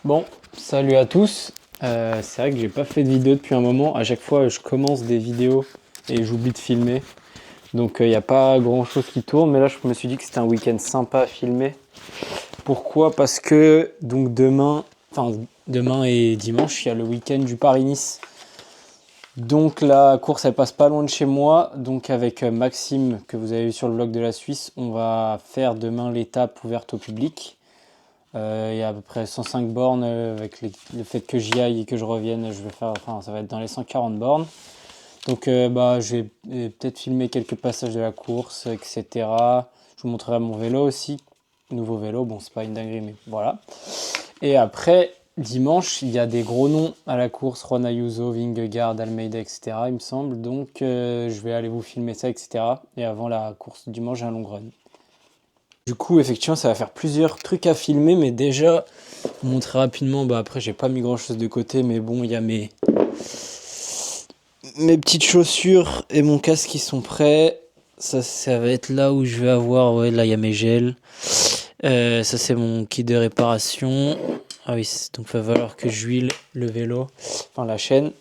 Bon, salut à tous. C'est vrai que j'ai pas fait de vidéo depuis un moment. À chaque fois, je commence des vidéos et j'oublie de filmer. Donc, il n'y a pas grand chose qui tourne. Mais là, je me suis dit que c'était un week-end sympa à filmer. Pourquoi? Parce que donc demain et dimanche, il y a le week-end du Paris-Nice. Donc la course, elle passe pas loin de chez moi. Donc avec Maxime, que vous avez vu sur le vlog de la Suisse, on va faire demain l'étape ouverte au public. Il y a à peu près 105 bornes avec le fait que j'y aille et que je revienne, ça va être dans les 140 bornes. Donc je vais peut-être filmer quelques passages de la course, etc. Je vous montrerai mon vélo aussi. Nouveau vélo, bon c'est pas une dinguerie mais voilà. Et après, dimanche, il y a des gros noms à la course, Juan Ayuso, Vingegaard, Almeida, etc. il me semble. Donc je vais aller vous filmer ça, etc. Et avant la course dimanche, j'ai un long run. Du coup, effectivement, ça va faire plusieurs trucs à filmer, mais déjà, vous montrer rapidement, après, j'ai pas mis grand chose de côté, mais bon, il y a mes petites chaussures et mon casque qui sont prêts. Ça va être là où je vais avoir, ouais, là, il y a mes gels. Ça, c'est mon kit de réparation. Ah oui, donc il va falloir que j'huile le vélo, enfin la chaîne.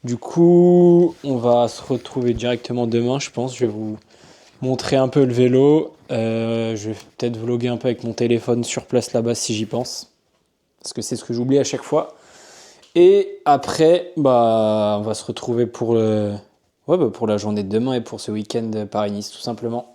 Du coup, on va se retrouver directement demain, je pense. Je vais vous montrer un peu le vélo. Je vais peut-être vlogger un peu avec mon téléphone sur place là-bas si j'y pense. Parce que c'est ce que j'oublie à chaque fois. Et après, on va se retrouver pour la journée de demain et pour ce week-end Paris-Nice, tout simplement.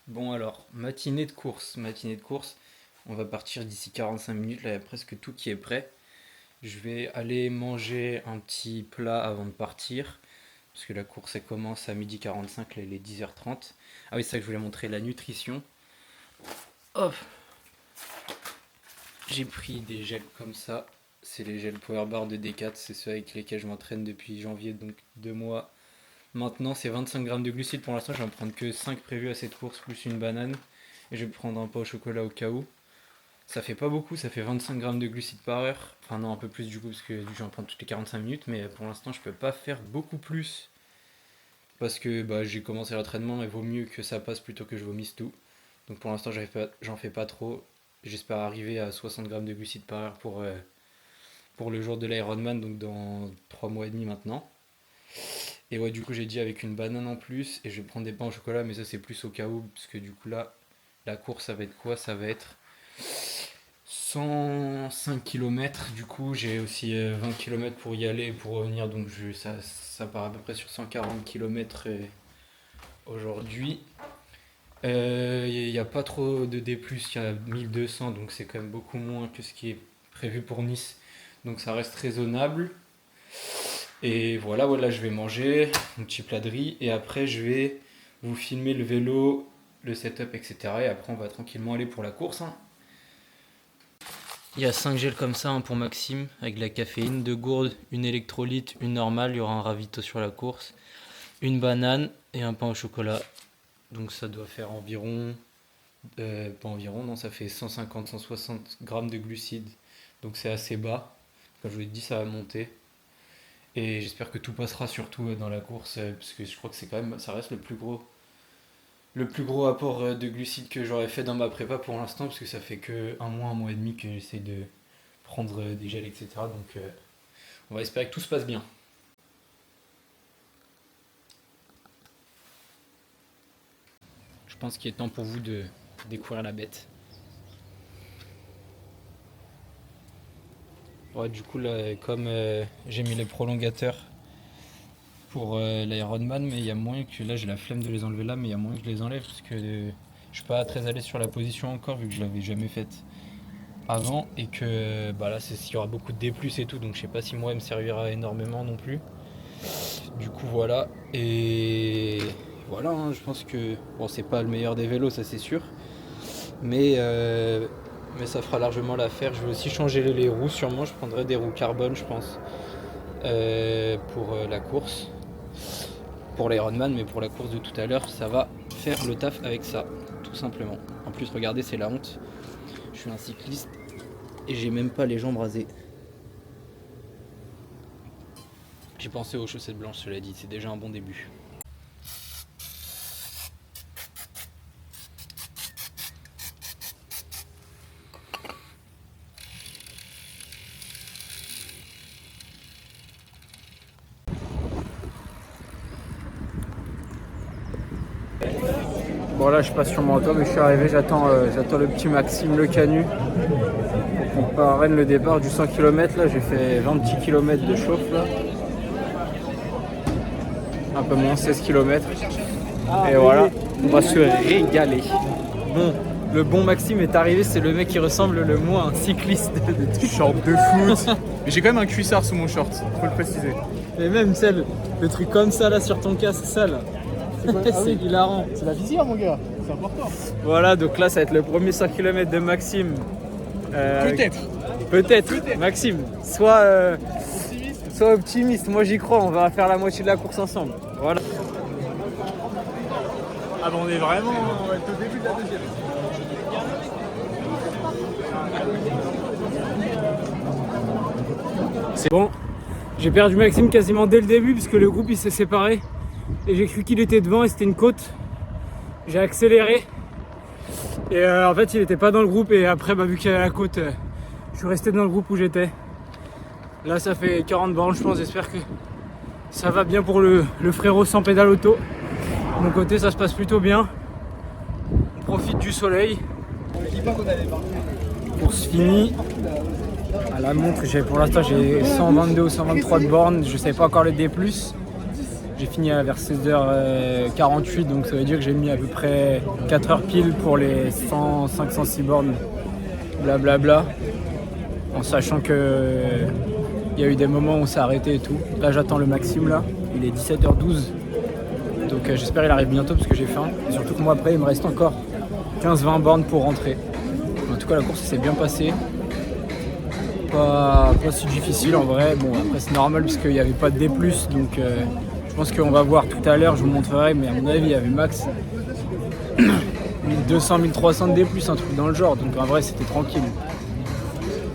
Bon alors, matinée de course. On va partir d'ici 45 minutes, là il y a presque tout qui est prêt. Je vais aller manger un petit plat avant de partir, parce que la course elle commence à 12h45, là il est 10h30. Ah oui, c'est ça que je voulais montrer, la nutrition. Hop, j'ai pris des gels comme ça. C'est les gels Power Bar de D4, c'est ceux avec lesquels je m'entraîne depuis janvier, donc 2 mois. Maintenant c'est 25 grammes de glucides pour l'instant, je vais en prendre que 5 prévus à cette course, plus une banane. Et je vais prendre un pain au chocolat au cas où. Ça fait pas beaucoup, ça fait 25 grammes de glucides par heure. Enfin non, un peu plus du coup, parce que je vais en prendre toutes les 45 minutes, mais pour l'instant je peux pas faire beaucoup plus. Parce que j'ai commencé l'entraînement et vaut mieux que ça passe plutôt que je vomisse tout. Donc pour l'instant j'en fais pas trop. J'espère arriver à 60 grammes de glucides par heure pour le jour de l'Ironman, donc dans 3 mois et demi maintenant. Et ouais, du coup j'ai dit avec une banane en plus, et je vais prendre des pains au chocolat, mais ça c'est plus au cas où, parce que du coup là, la course ça va être quoi? Ça va être 105 km, du coup j'ai aussi 20 km pour y aller et pour revenir, donc ça part à peu près sur 140 km aujourd'hui. Il n'y a pas trop de D+, il y a 1200, donc c'est quand même beaucoup moins que ce qui est prévu pour Nice, donc ça reste raisonnable. Et voilà, je vais manger mon petit plat de riz, et après je vais vous filmer le vélo, le setup, etc. Et après on va tranquillement aller pour la course, hein. Il y a 5 gels comme ça, pour Maxime, avec de la caféine, 2 gourdes, une électrolyte, une normale, il y aura un ravito sur la course, une banane et un pain au chocolat. Donc ça doit faire environ, pas environ, non, ça fait 150-160 grammes de glucides. Donc c'est assez bas. Comme je vous l'ai dit, ça va monter. Et j'espère que tout passera surtout dans la course, parce que je crois que c'est quand même, ça reste le plus gros apport de glucides que j'aurais fait dans ma prépa pour l'instant, parce que ça fait que un mois et demi que j'essaie de prendre des gels, etc. Donc on va espérer que tout se passe bien. Je pense qu'il est temps pour vous de découvrir la bête. Ouais, du coup, là, comme j'ai mis les prolongateurs pour l'Ironman, mais il y a moyen que là, j'ai la flemme de les enlever là, mais il y a moyen que je les enlève parce que je suis pas très allé sur la position encore vu que je l'avais jamais faite avant et que là, il y aura beaucoup de D+, et tout, donc je sais pas si moi, elle me servira énormément non plus. Du coup, voilà. Et voilà, hein, je pense que bon, c'est pas le meilleur des vélos, ça c'est sûr, mais ça fera largement l'affaire. Je vais aussi changer les roues, sûrement. Je prendrai des roues carbone, je pense, pour la course, pour l'Ironman, mais pour la course de tout à l'heure, ça va faire le taf avec ça, tout simplement. En plus, regardez, c'est la honte. Je suis un cycliste et j'ai même pas les jambes rasées. J'ai pensé aux chaussettes blanches, cela dit, c'est déjà un bon début. Bon là je passe sur mon auto mais je suis arrivé, j'attends le petit Maxime Le Canu pour qu'on parraine le départ du 100 km. Là j'ai fait 20 petits kilomètres de chauffe là. Un peu moins 16 km. Et voilà, on va se régaler. Bon, le bon Maxime est arrivé, c'est le mec qui ressemble le moins à un cycliste de Short de foot. Mais j'ai quand même un cuissard sous mon short, faut le préciser. Et même celle, le truc comme ça là sur ton casque, ça là. C'est hilarant. C'est la visière mon gars, c'est important. Voilà, donc là ça va être le premier 100 km de Maxime. Peut-être, Maxime. Soit optimiste, moi j'y crois, on va faire la moitié de la course ensemble. Voilà. Ah bah on est vraiment au début de la deuxième. C'est bon, j'ai perdu Maxime quasiment dès le début puisque le groupe il s'est séparé et j'ai cru qu'il était devant et c'était une côte. J'ai accéléré et en fait il était pas dans le groupe et après vu qu'il y avait la côte, je suis resté dans le groupe où j'étais. Là ça fait 40 bornes je pense, j'espère que ça va bien pour le frérot sans pédale auto. De mon côté ça se passe plutôt bien, on profite du soleil. Course finie. À la montre, pour l'instant j'ai 122 ou 123 de bornes, je ne sais pas encore le D+. J'ai fini vers 16h48, donc ça veut dire que j'ai mis à peu près 4 heures pile pour les 506 bornes, blablabla, en sachant que il y a eu des moments où on s'est arrêté et tout. Là j'attends le Maxime là, il est 17h12, donc j'espère qu'il arrive bientôt parce que j'ai faim. Et surtout que moi après il me reste encore 15-20 bornes pour rentrer. En tout cas la course s'est bien passée. Pas si difficile en vrai, bon après c'est normal parce qu'il n'y avait pas de D+, donc je pense qu'on va voir tout à l'heure, je vous montrerai, mais à mon avis il y avait max 1200, 1300 de D+, un truc dans le genre, donc en vrai c'était tranquille.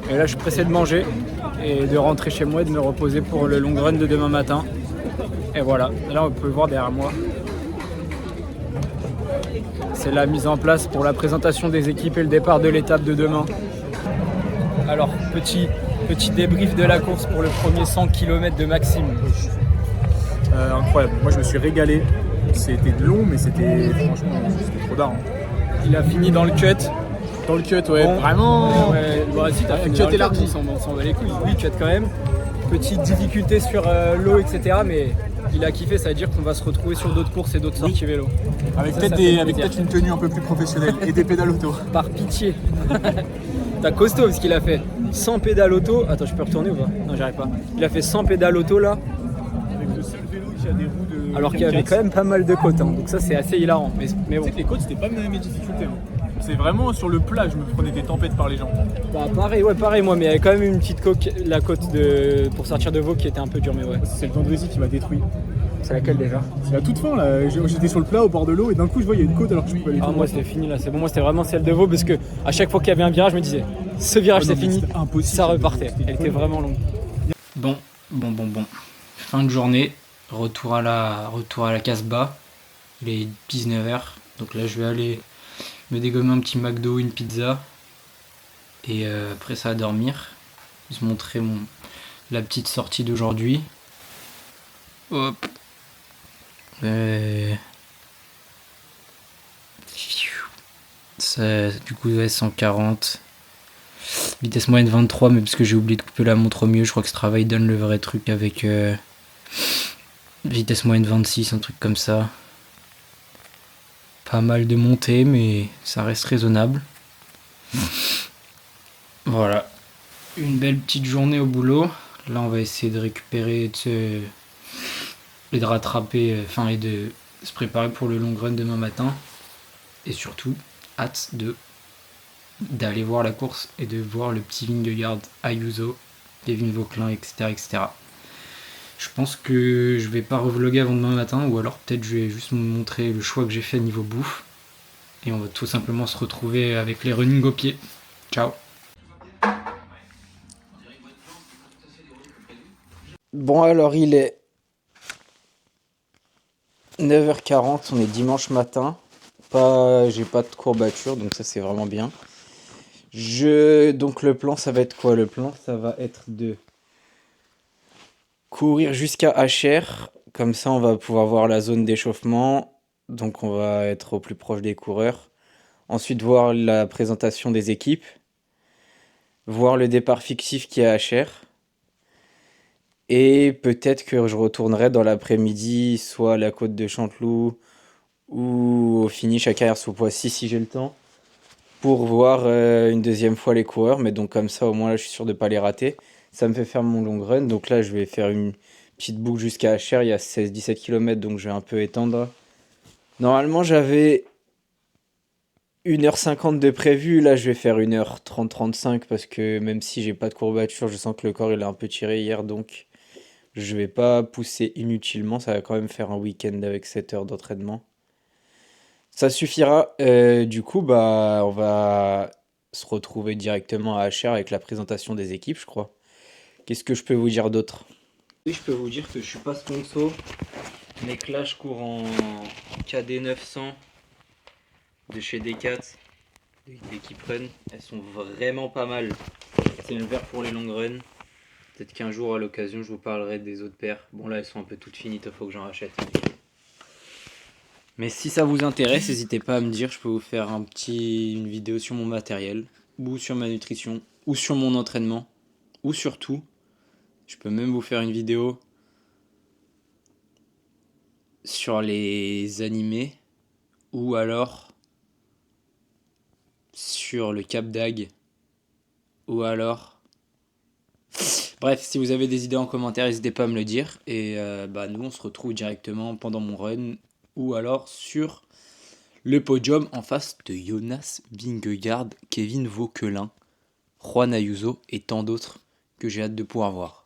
Et là je suis pressé de manger et de rentrer chez moi et de me reposer pour le long run de demain matin. Et voilà, là on peut voir derrière moi. C'est la mise en place pour la présentation des équipes et le départ de l'étape de demain. Alors, petit débrief de la course pour le premier 100 km de Maxime. Incroyable, moi je me suis régalé. C'était long, mais c'était trop d'art. Il a fini dans le cut. Dans le cut, ouais, bon, vraiment. Ouais, bon, si, t'as fini cut dans élargi. On s'en bat les couilles. Oui, cut quand même. Petite difficulté sur l'eau, etc. Mais il a kiffé, ça veut dire qu'on va se retrouver sur d'autres courses et d'autres sorties vélo. Avec peut-être une tenue un peu plus professionnelle et des pédales auto. Par pitié. T'as costaud parce qu'il a fait 100 pédales auto. Attends, je peux retourner ou pas? Non, j'arrive pas. Il a fait 100 pédales auto là. Avec le seul vélo qui a des roues de. Alors qu'il y avait quand même pas mal de côtes. Hein. Donc ça, c'est assez hilarant. Mais bon. Tu sais que les côtes, c'était pas mes difficultés. Hein. C'est vraiment sur le plat, je me prenais des tempêtes par les gens. Bah, pareil moi, mais il y avait quand même une petite côte, la côte pour sortir de Vaud qui était un peu dure, mais ouais. C'est le Vendrésie qui m'a détruit. C'est laquelle déjà? C'est la toute fin là, j'étais sur le plat au bord de l'eau et d'un coup je vois il y a une côte alors que je pouvais aller. Ah moi c'était fini là, c'est bon, moi c'était vraiment celle de Vaud parce que à chaque fois qu'il y avait un virage je me disais ce virage c'est fini, ça repartait, elle était vraiment longue. Bon, fin de journée, retour à la Casbah, il est 19h, donc là je vais aller me dégommer un petit McDo, une pizza et après ça à dormir, je vais vous montrer la petite sortie d'aujourd'hui. Hop. Ça, du coup ouais, 140, vitesse moyenne 23, mais parce que j'ai oublié de couper la montre au mieux, je crois que ce travail donne le vrai truc avec vitesse moyenne 26, un truc comme ça. Pas mal de montées mais ça reste raisonnable. Voilà, une belle petite journée au boulot. Là on va essayer de récupérer et de rattraper, et de se préparer pour le long run demain matin. Et surtout, hâte d'aller voir la course et de voir le petit ligne de garde Ayuso, Kevin Vauquelin, etc. Je pense que je vais pas revlogger avant demain matin, ou alors peut-être je vais juste vous montrer le choix que j'ai fait niveau bouffe. Et on va tout simplement se retrouver avec les running au pied. Ciao. Bon alors il est 9h40, on est dimanche matin. J'ai pas de courbature, donc ça c'est vraiment bien. Donc le plan, ça va être quoi? Le plan, ça va être de courir jusqu'à HR. Comme ça, on va pouvoir voir la zone d'échauffement. Donc on va être au plus proche des coureurs. Ensuite, voir la présentation des équipes. Voir le départ fictif qui est à HR. Et peut-être que je retournerai dans l'après-midi, soit à la côte de Chanteloup ou au finish à Carrière-sous-Poissy si j'ai le temps, pour voir une deuxième fois les coureurs. Mais donc comme ça, au moins là, je suis sûr de ne pas les rater. Ça me fait faire mon long run. Donc là, je vais faire une petite boucle jusqu'à HR. Il y a 16-17 km, donc je vais un peu étendre. Normalement, j'avais 1h50 de prévu. Là, je vais faire 1h30-35 parce que même si j'ai pas de courbature, je sens que le corps il a un peu tiré hier. Donc je vais pas pousser inutilement. Ça va quand même faire un week-end avec 7 heures d'entraînement. Ça suffira. Du coup, bah, on va se retrouver directement à HR avec la présentation des équipes, je crois. Qu'est-ce que je peux vous dire d'autre? Oui, je peux vous dire que je suis pas sponsor, mais que là, je cours en KD 900 de chez Decat, d'équipe Run. Elles sont vraiment pas mal. C'est une paire pour les long runs. Peut-être qu'un jour, à l'occasion, je vous parlerai des autres paires. Bon, là, elles sont un peu toutes finies, il faut que j'en rachète. Mais si ça vous intéresse, n'hésitez pas à me dire, je peux vous faire une vidéo sur mon matériel, ou sur ma nutrition, ou sur mon entraînement, ou sur tout. Je peux même vous faire une vidéo sur les animés, ou alors sur le Cap d'Agde, ou alors... Bref, si vous avez des idées en commentaire, n'hésitez pas à me le dire. Et nous, on se retrouve directement pendant mon run, ou alors sur... le podium en face de Jonas Vingegaard, Kevin Vauquelin, Juan Ayuso et tant d'autres que j'ai hâte de pouvoir voir.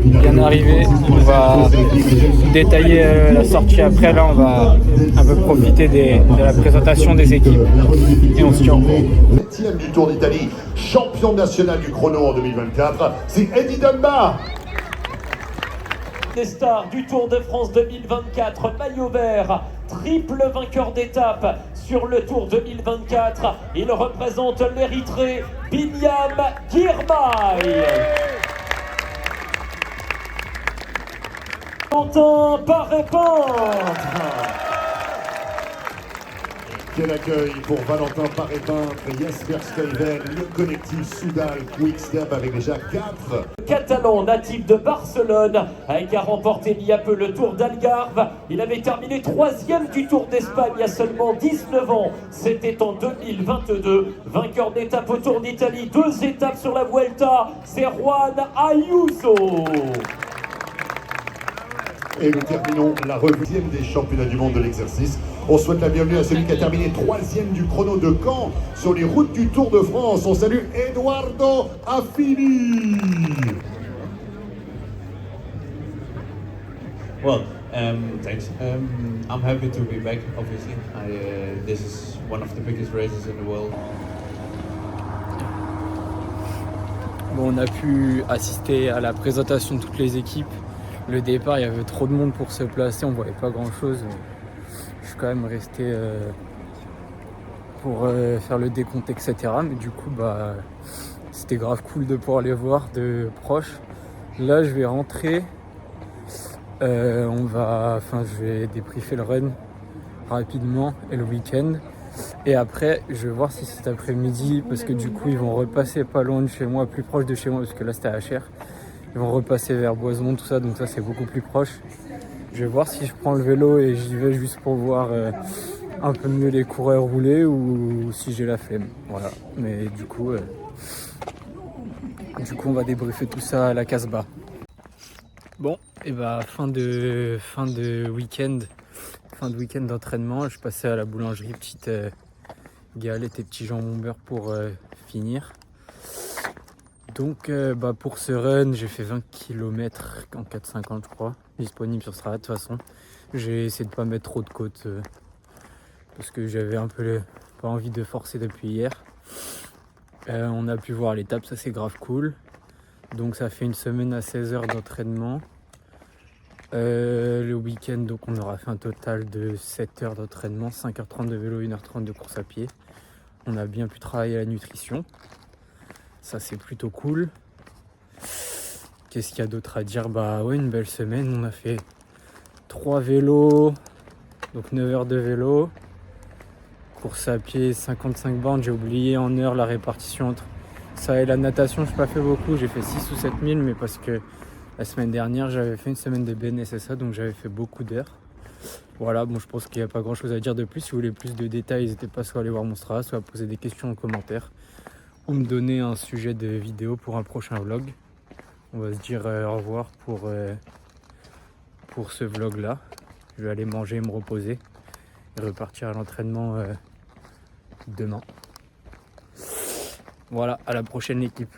Bien arrivé, on va détailler la sortie après. Là, on va un peu profiter de la présentation des équipes et on se tient au courant. 7e du Tour d'Italie, champion national du chrono en 2024, c'est Eddie Dunbar. Des stars du Tour de France 2024, maillot vert, triple vainqueur d'étape sur le Tour 2024. Il représente l'Érythrée, Binyam Girmay. Quentin Paré-Peintre. Quel accueil pour Valentin Paré-Peintre et Jasper Stuyven, le collectif Soudal Quick-Step avec déjà 4. Catalan natif de Barcelone, qui a remporté il y a peu le Tour d'Algarve. Il avait terminé 3e du Tour d'Espagne il y a seulement 19 ans. C'était en 2022. Vainqueur d'étape au Tour d'Italie, 2 étapes sur la Vuelta, c'est Juan Ayuso. Et nous terminons la revue des championnats du monde de l'exercice. On souhaite la bienvenue à celui qui a terminé 3e du chrono de Caen sur les routes du Tour de France. On salue Eduardo Affini. Well, thanks. I'm happy to be back, obviously. This is one of the biggest races in the world. Bon, on a pu assister à la présentation de toutes les équipes. Le départ, il y avait trop de monde pour se placer, on voyait pas grand chose. Je suis quand même resté pour faire le décompte, etc. Mais du coup, c'était grave cool de pouvoir les voir de proche. Là, je vais rentrer. Je vais débriefer le run rapidement et le week-end. Et après, je vais voir si cet après-midi, parce que du coup, ils vont repasser pas loin de chez moi, plus proche de chez moi, parce que là, c'était à HR. Ils vont repasser vers Boisemont, tout ça, donc ça, c'est beaucoup plus proche. Je vais voir si je prends le vélo et j'y vais juste pour voir un peu mieux les coureurs rouler ou si j'ai la flemme. Voilà. Mais du coup, on va débriefer tout ça à la Casbah. Bon, et fin de week-end, d'entraînement. Je passais à la boulangerie, petite galette et petit jambon beurre pour finir. Donc pour ce run, j'ai fait 20 km en 4,50 je crois, disponible sur Strava de toute façon. J'ai essayé de pas mettre trop de côtes parce que j'avais un peu pas envie de forcer depuis hier. On a pu voir l'étape, ça c'est grave cool. Donc ça fait une semaine à 16 heures d'entraînement. Le week-end, donc on aura fait un total de 7 heures d'entraînement, 5h30 de vélo, 1h30 de course à pied. On a bien pu travailler la nutrition. Ça c'est plutôt cool. Qu'est-ce qu'il y a d'autre à dire? Bah ouais, une belle semaine. On a fait 3 vélos, donc 9 heures de vélo. Course à pied, 55 bornes. J'ai oublié en heure la répartition entre ça et la natation. Je n'ai pas fait beaucoup. J'ai fait 6 ou 7 000, mais parce que la semaine dernière, j'avais fait une semaine de BNSSA, donc j'avais fait beaucoup d'heures. Voilà, bon, je pense qu'il n'y a pas grand chose à dire de plus. Si vous voulez plus de détails, n'hésitez pas soit à aller voir mon Strava, soit à poser des questions en commentaire ou me donner un sujet de vidéo pour un prochain vlog. On va se dire au revoir pour ce vlog là. Je vais aller manger et me reposer et repartir à l'entraînement demain. Voilà, à la prochaine l'équipe.